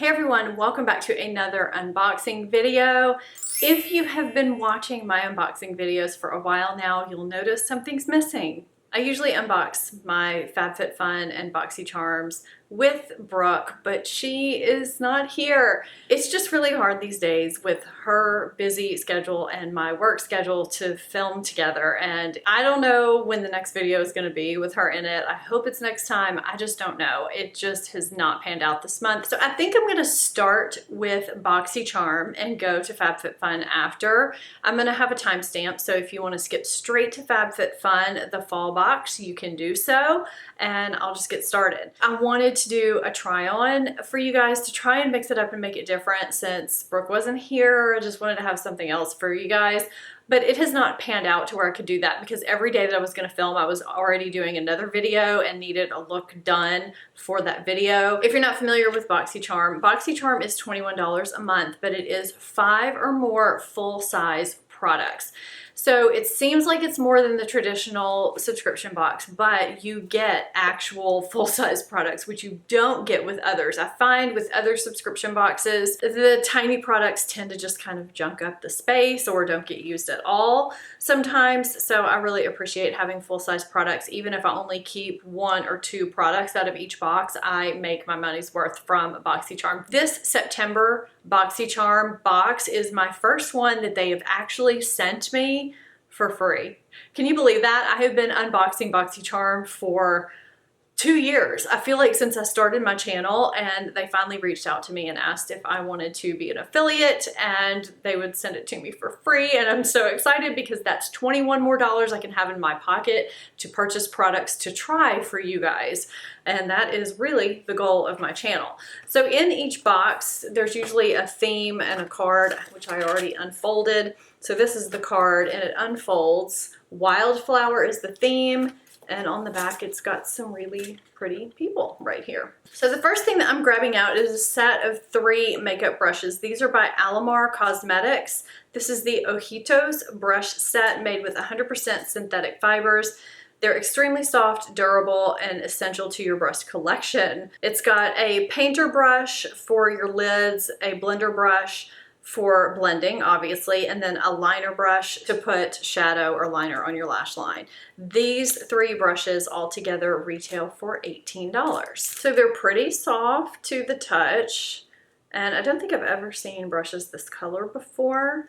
Hey everyone, welcome back to another unboxing video. If you have been watching my unboxing videos for a while now, you'll notice something's missing. I usually unbox my FabFitFun and Boxycharms with Brooke, but she is not here. It's just really hard these days with her busy schedule and my work schedule to film together, and I don't know when the next video is going to be with her in it. I hope it's next time. I just don't know. It just has not panned out this month. So I think I'm going to start with Boxycharm and go to FabFitFun after. I'm going to have a timestamp, so if you want to skip straight to FabFitFun, the fall box, you can do so, and I'll just get started. I wanted to do a try on for you guys to try and mix it up and make it different since Brooke wasn't here. I just wanted to have something else for you guys. But it has not panned out to where I could do that because every day that I was going to film, I was already doing another video and needed a look done for that video. If you're not familiar with Boxycharm, Boxycharm is $21 a month, but it is 5 or more full-size products. So it seems like it's more than the traditional subscription box, but you get actual full-size products, which you don't get with others. I find with other subscription boxes, the tiny products tend to just kind of junk up the space or don't get used at all sometimes. So I really appreciate having full-size products. Even if I only keep 1 or 2 products out of each box, I make my money's worth from Boxycharm. This September Boxycharm box is my first one that they have actually sent me for free. Can you believe that? I have been unboxing Boxycharm for 2 years. I feel like since I started my channel, and they finally reached out to me and asked if I wanted to be an affiliate and they would send it to me for free. And I'm so excited because that's $21 more I can have in my pocket to purchase products to try for you guys. And that is really the goal of my channel. So in each box, there's usually a theme and a card, which I already unfolded. So this is the card and it unfolds. Wildflower is the theme. And on the back, it's got some really pretty people right here. So the first thing that I'm grabbing out is a set of 3 makeup brushes. These are by Alamar Cosmetics. This is the Ojitos brush set made with 100% synthetic fibers. They're extremely soft, durable, and essential to your brush collection. It's got a painter brush for your lids, a blender brush for blending, obviously, and then a liner brush to put shadow or liner on your lash line. These 3 brushes all together retail for $18. So they're pretty soft to the touch, and I don't think I've ever seen brushes this color before.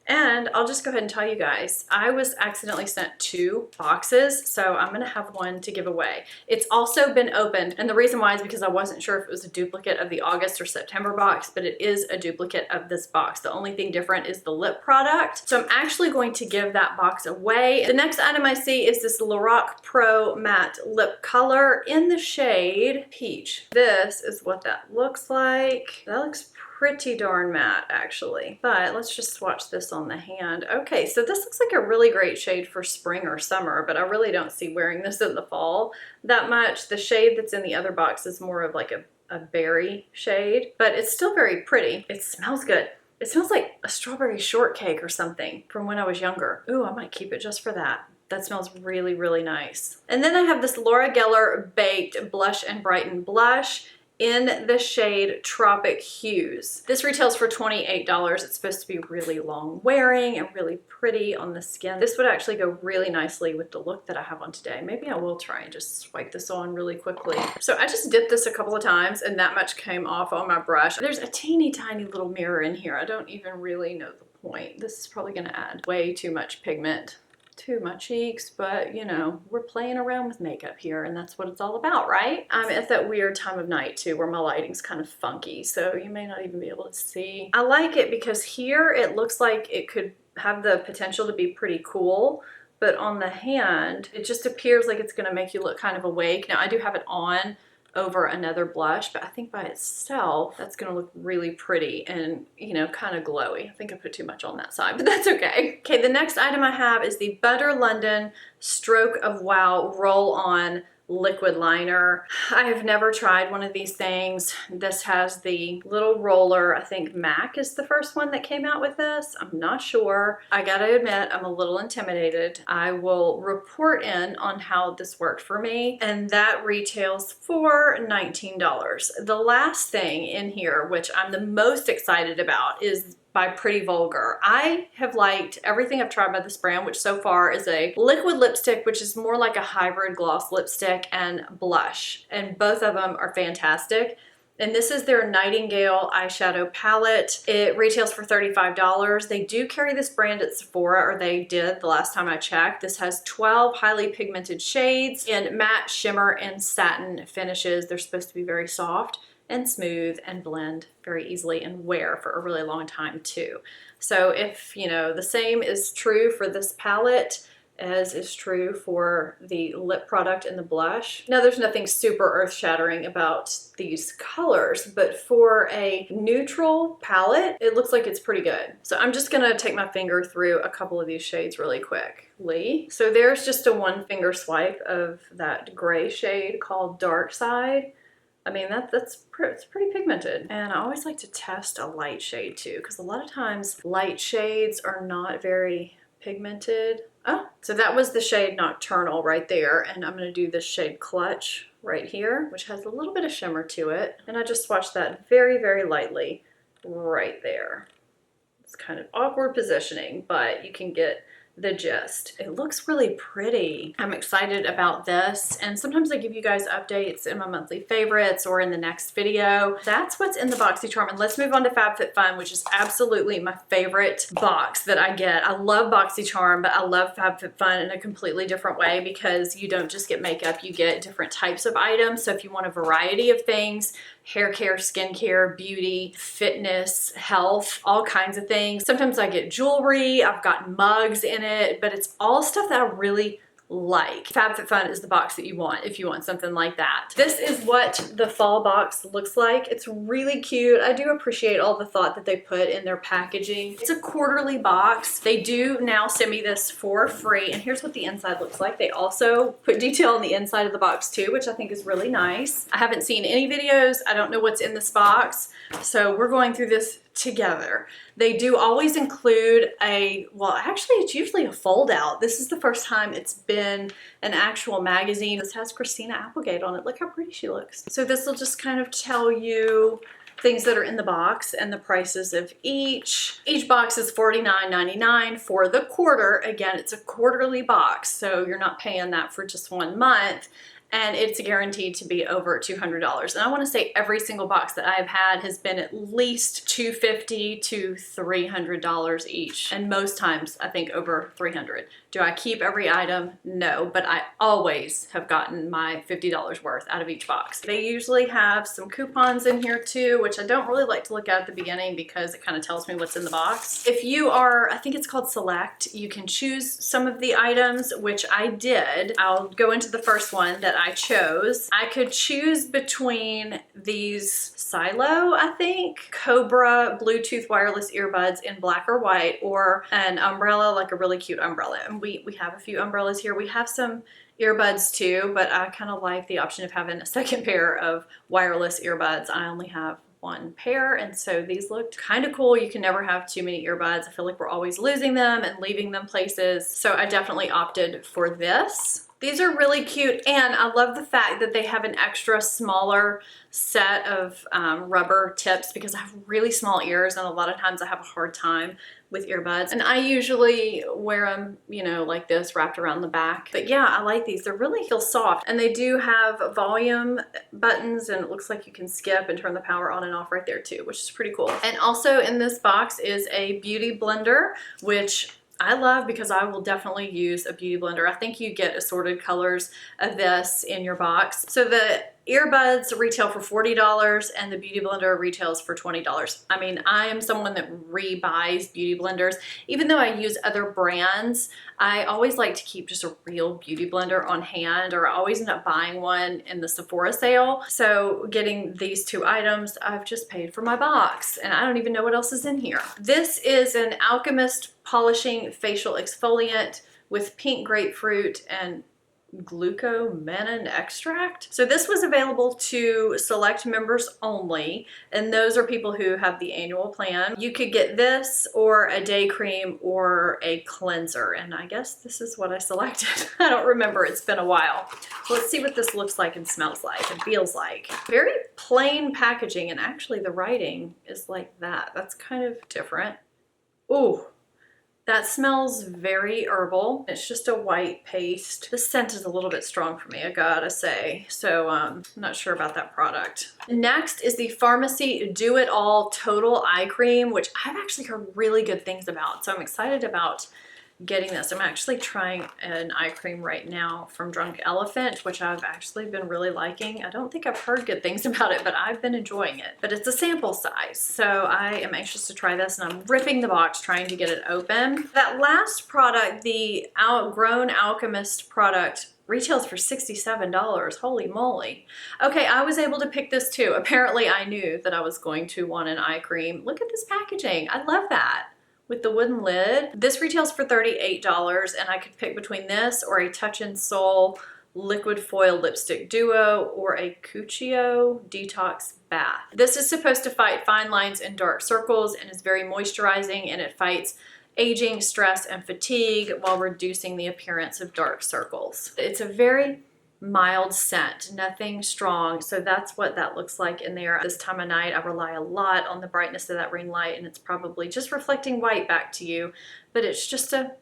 And I'll just go ahead and tell you guys, I was accidentally sent 2 boxes, so I'm gonna have one to give away. It's also been opened, and the reason why is because I wasn't sure if it was a duplicate of the August or September box, but it is a duplicate of this box. The only thing different is the lip product. So I'm actually going to give that box away. The next item I see is this Lorac Pro Matte Lip color in the shade Peach. This is what that looks like. That looks pretty darn matte actually, but let's just swatch this on the hand. Okay, so this looks like a really great shade for spring or summer, but I really don't see wearing this in the fall that much. The shade that's in the other box is more of like a berry shade, but it's still very pretty. It smells good. It smells like a strawberry shortcake or something from when I was younger. Ooh, I might keep it just for that. That smells really, really nice. And then I have this Laura Geller Baked Blush and Brighten blush in the shade Tropic Hues. This retails for $28. It's supposed to be really long wearing and really pretty on the skin. This would actually go really nicely with the look that I have on today. Maybe I will try and just swipe this on really quickly. So I just dipped this a couple of times and that much came off on my brush. There's a teeny tiny little mirror in here. I don't even really know the point. This is probably gonna add way too much pigment to my cheeks, but you know, we're playing around with makeup here and that's what it's all about, right? I'm at that weird time of night too where my lighting's kind of funky, so you may not even be able to see. I like it because here it looks like it could have the potential to be pretty cool, but on the hand it just appears like it's gonna make you look kind of awake. Now I do have it on over another blush, but I think by itself that's gonna look really pretty and, you know, kind of glowy. I think I put too much on that side, but that's okay. Okay, the next item I have is the Butter London Stroke of Wow Roll-On liquid liner. I have never tried one of these things. This has the little roller. I think MAC is the first one that came out with this. I'm not sure. I gotta admit, I'm a little intimidated. I will report in on how this worked for me, and that retails for $19. The last thing in here, which I'm the most excited about, is by Pretty Vulgar. I have liked everything I've tried by this brand, which so far is a liquid lipstick, which is more like a hybrid gloss lipstick, and blush. And both of them are fantastic. And this is their Nightingale eyeshadow palette. It retails for $35. They do carry this brand at Sephora, or they did the last time I checked. This has 12 highly pigmented shades in matte, shimmer, and satin finishes. They're supposed to be very soft and smooth and blend very easily and wear for a really long time too. So if, you know, the same is true for this palette as is true for the lip product and the blush. Now, there's nothing super earth-shattering about these colors, but for a neutral palette, it looks like it's pretty good. So I'm just gonna take my finger through a couple of these shades really quickly. So there's just a one finger swipe of that gray shade called Dark Side. I mean, it's pretty pigmented. And I always like to test a light shade too, because a lot of times light shades are not very pigmented. Oh, so that was the shade Nocturnal right there. And I'm gonna do this shade Clutch right here, which has a little bit of shimmer to it. And I just swatched that very, very lightly right there. It's kind of awkward positioning, but you can get the gist. It looks really pretty. I'm excited about this, and sometimes I give you guys updates in my monthly favorites or in the next video. That's what's in the Boxycharm, and let's move on to FabFitFun, which is absolutely my favorite box that I get. I love Boxycharm, but I love FabFitFun in a completely different way because you don't just get makeup, you get different types of items. So if you want a variety of things, hair care, skincare, beauty, fitness, health, all kinds of things. Sometimes I get jewelry, I've got mugs in it, but it's all stuff that I really like. FabFitFun is the box that you want if you want something like that. This is what the fall box looks like. It's really cute. I do appreciate all the thought that they put in their packaging. It's a quarterly box. They do now send me this for free, and here's what the inside looks like. They also put detail on the inside of the box too, which I think is really nice. I haven't seen any videos. I don't know what's in this box, so we're going through this together. They do always include well, actually it's usually a fold out. This is the first time it's been an actual magazine. This has Christina Applegate on it. Look how pretty she looks. So this will just kind of tell you things that are in the box and the prices of each. Each box is $49.99 for the quarter. Again, it's a quarterly box, so you're not paying that for just 1 month. And it's guaranteed to be over $200. And I want to say every single box that I've had has been at least $250 to $300 each. And most times I think over $300. Do I keep every item? No, but I always have gotten my $50 worth out of each box. They usually have some coupons in here too, which I don't really like to look at the beginning because it kind of tells me what's in the box. If you are, I think it's called Select, you can choose some of the items, which I did. I'll go into the first one that I chose. I could choose between these Silo, I think, Cobra Bluetooth wireless earbuds in black or white, or an umbrella, like a really cute umbrella. And we have a few umbrellas here. We have some earbuds too, but I kind of like the option of having a second pair of wireless earbuds. I only have one pair, and so these looked kind of cool. You can never have too many earbuds. I feel like we're always losing them and leaving them places, so I definitely opted for this. These are really cute, and I love the fact that they have an extra smaller set of rubber tips because I have really small ears, and a lot of times I have a hard time with earbuds, and I usually wear them, you know, like this, wrapped around the back. But yeah, I like these. They really feel soft, and they do have volume buttons, and it looks like you can skip and turn the power on and off right there too, which is pretty cool. And also in this box is a beauty blender, which I love because I will definitely use a beauty blender. I think you get assorted colors of this in your box. So the earbuds retail for $40 and the beauty blender retails for $20. I mean, I am someone that rebuys beauty blenders. Even though I use other brands, I always like to keep just a real beauty blender on hand, or I always end up buying one in the Sephora sale. So getting these two items, I've just paid for my box, and I don't even know what else is in here. This is an Alchemist polishing facial exfoliant with pink grapefruit and glucomannan extract. So this was available to select members only, and those are people who have the annual plan. You could get this or a day cream or a cleanser, and I guess this is what I selected. I don't remember, it's been a while. Let's see what this looks like and smells like and feels like. Very plain packaging, and actually the writing is like that. That's kind of different. Ooh. That smells very herbal. It's just a white paste. The scent is a little bit strong for me, I gotta say. So I'm not sure about that product. Next is the Pharmacy Do It All Total Eye Cream, which I've actually heard really good things about. So I'm excited about getting this. I'm actually trying an eye cream right now from Drunk Elephant, which I've actually been really liking. I don't think I've heard good things about it, but I've been enjoying it. But it's a sample size, so I am anxious to try this, and I'm ripping the box trying to get it open. That last product, the Outgrown Alchemist product, retails for $67. Holy moly. Okay, I was able to pick this too. Apparently I knew that I was going to want an eye cream. Look at this packaging. I love that. With the wooden lid. This retails for $38, and I could pick between this or a Touch in Soul Liquid Foil Lipstick Duo or a xoxo Detox Bath. This is supposed to fight fine lines and dark circles and is very moisturizing, and it fights aging, stress, and fatigue while reducing the appearance of dark circles. It's a very mild scent, nothing strong. So that's what that looks like in there. This time of night, I rely a lot on the brightness of that ring light, and it's probably just reflecting white back to you, but it's just a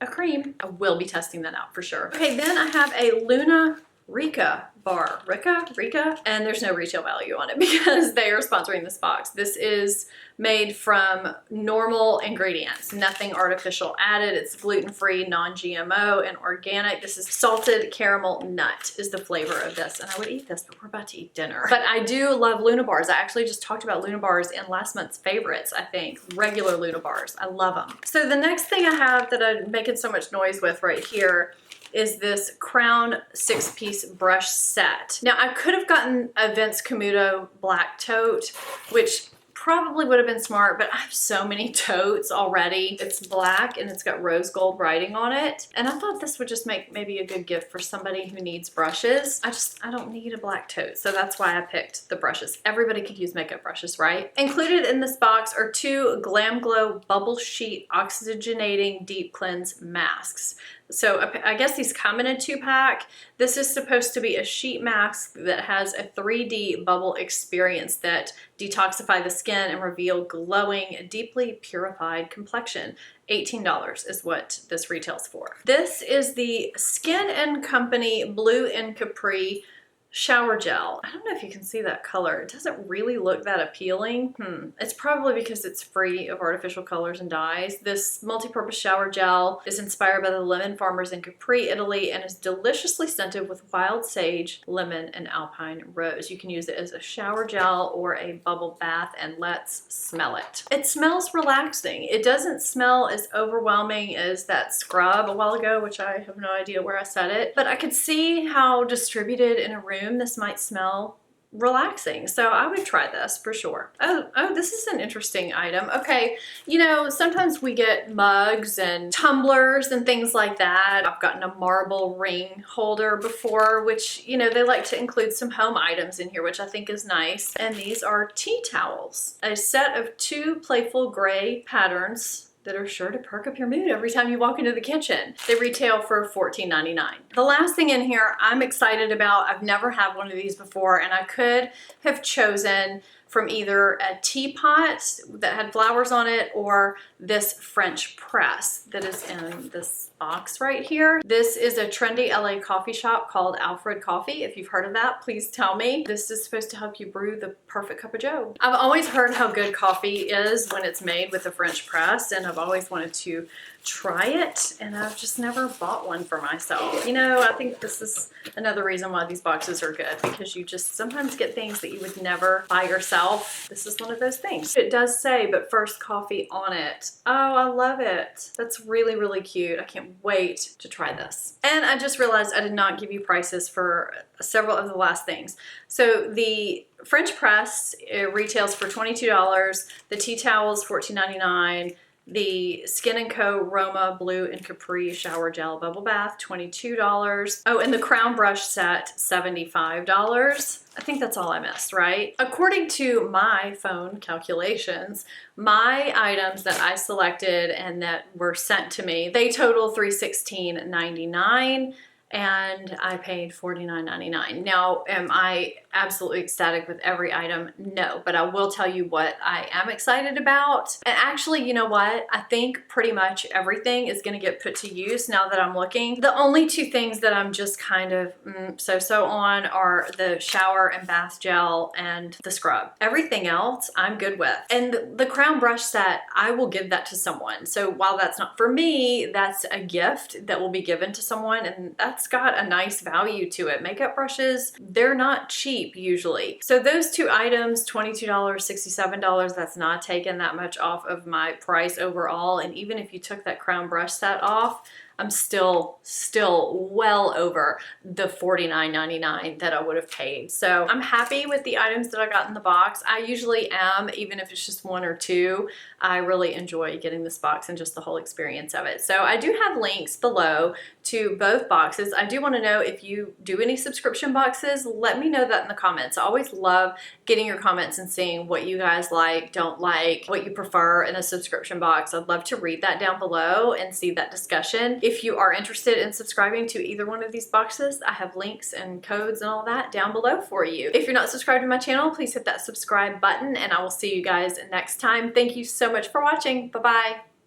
cream. I will be testing that out for sure. Okay, then I have a Luna Rica bar. Rica, and there's no retail value on it because they are sponsoring this box. This is made from normal ingredients, nothing artificial added. It's gluten-free, non-GMO, and organic. This is salted caramel nut is the flavor of this, and I would eat this, but we're about to eat dinner. But I do love Luna bars. I actually just talked about Luna bars in last month's favorites, I think. Regular Luna bars. I love them. So the next thing I have that I'm making so much noise with right here is this Crown 6-piece brush set. Now I could have gotten a Vince Camuto black tote, which probably would have been smart, but I have so many totes already. It's black and it's got rose gold writing on it. And I thought this would just make maybe a good gift for somebody who needs brushes. I don't need a black tote. So that's why I picked the brushes. Everybody could use makeup brushes, right? Included in this box are 2 Glam Glow Bubble Sheet Oxygenating Deep Cleanse Masks. So I guess these come in a 2-pack. This is supposed to be a sheet mask that has a 3D bubble experience that detoxify the skin and reveal glowing, deeply purified complexion. $18 is what this retails for. This is the Skin & Company Blue in Capri shower gel. I don't know if you can see that color. It doesn't really look that appealing. It's probably because it's free of artificial colors and dyes. This multi-purpose shower gel is inspired by the lemon farmers in Capri, Italy, and is deliciously scented with wild sage, lemon, and alpine rose. You can use it as a shower gel or a bubble bath, and let's smell it. It smells relaxing. It doesn't smell as overwhelming as that scrub a while ago, which I have no idea where I set it, but I could see how distributed in a room this might smell relaxing. So I would try this for sure. Oh, this is an interesting item. Okay, you know, sometimes we get mugs and tumblers and things like that. I've gotten a marble ring holder before, which, you know, they like to include some home items in here, which I think is nice. And these are tea towels. A set of 2 playful gray patterns that are sure to perk up your mood every time you walk into the kitchen. They retail for $14.99. The last thing in here I'm excited about, I've never had one of these before, and I could have chosen from either a teapot that had flowers on it or this French press that is in this box right here. This is a trendy LA coffee shop called Alfred Coffee. If you've heard of that, please tell me. This is supposed to help you brew the perfect cup of joe. I've always heard how good coffee is when it's made with a French press, and I've always wanted to try it, and I've just never bought one for myself. You know, I think this is another reason why these boxes are good, because you just sometimes get things that you would never buy yourself. This is one of those things. It does say, but first coffee on it. Oh, I love it. That's really, really cute. I can't wait to try this. And I just realized I did not give you prices for several of the last things. So the French press, it retails for $22. The tea towels, $14.99. The Skin & Co. Roma Blue and Capri Shower Gel Bubble Bath, $22. Oh, and the Crown Brush Set, $75. I think that's all I missed, right? According to my phone calculations, my items that I selected and that were sent to me, they total $316.99. And I paid $49.99. Now, am I absolutely ecstatic with every item? No, but I will tell you what I am excited about. And actually, you know what? I think pretty much everything is gonna get put to use now that I'm looking. The only two things that I'm just kind of so on are the shower and bath gel and the scrub. Everything else I'm good with. And the Crown Brush Set, I will give that to someone. So while that's not for me, that's a gift that will be given to someone, and that's got a nice value to it. Makeup brushes, they're not cheap usually. So those two items, $22, $67, that's not taking that much off of my price overall. And even if you took that Crown Brush Set off, I'm still well over the $49.99 that I would have paid. So I'm happy with the items that I got in the box. I usually am, even if it's just one or two. I really enjoy getting this box and just the whole experience of it. So I do have links below to both boxes. I do want to know if you do any subscription boxes. Let me know that in the comments. I always love getting your comments and seeing what you guys like, don't like, what you prefer in a subscription box. I'd love to read that down below and see that discussion. If you are interested in subscribing to either one of these boxes, I have links and codes and all that down below for you. If you're not subscribed to my channel, please hit that subscribe button, and I will see you guys next time. Thank you so much for watching. Bye-bye.